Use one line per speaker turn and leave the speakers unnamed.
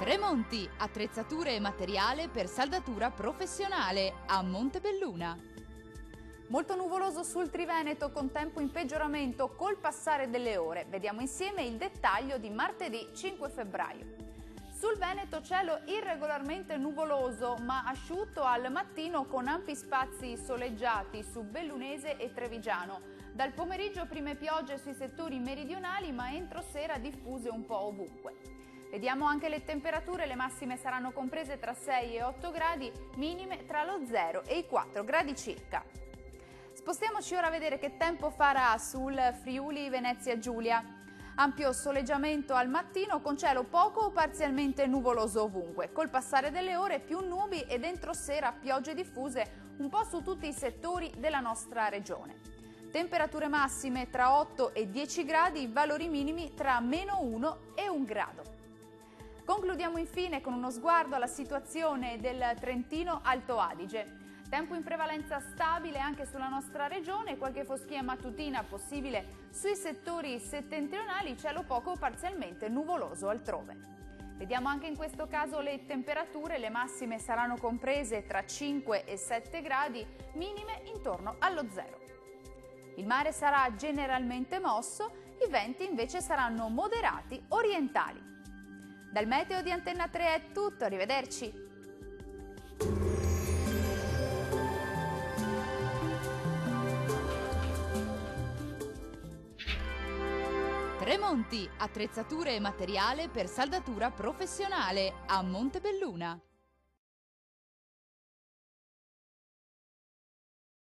Tremonti, attrezzature e materiale per saldatura professionale a Montebelluna.
Molto nuvoloso sul Triveneto con tempo in peggioramento col passare delle ore. Vediamo insieme il dettaglio di martedì 5 febbraio. Sul Veneto cielo irregolarmente nuvoloso ma asciutto al mattino con ampi spazi soleggiati su Bellunese e Trevigiano. Dal pomeriggio prime piogge sui settori meridionali ma entro sera diffuse un po' ovunque. Vediamo anche le temperature, le massime saranno comprese tra 6 e 8 gradi, minime tra lo 0 e i 4 gradi circa. Spostiamoci ora a vedere che tempo farà sul Friuli Venezia Giulia. Ampio soleggiamento al mattino con cielo poco o parzialmente nuvoloso ovunque. Col passare delle ore più nubi ed entro sera piogge diffuse un po' su tutti i settori della nostra regione. Temperature massime tra 8 e 10 gradi, valori minimi tra -1 e 1 grado. Concludiamo infine con uno sguardo alla situazione del Trentino Alto Adige. Tempo in prevalenza stabile anche sulla nostra regione, qualche foschia mattutina possibile sui settori settentrionali, cielo poco o parzialmente nuvoloso altrove. Vediamo anche in questo caso le temperature, le massime saranno comprese tra 5 e 7 gradi, minime intorno allo 0. Il mare sarà generalmente mosso, i venti invece saranno moderati orientali. Dal meteo di Antenna 3 è tutto, arrivederci!
Tremonti, attrezzature e materiale per saldatura professionale a Montebelluna.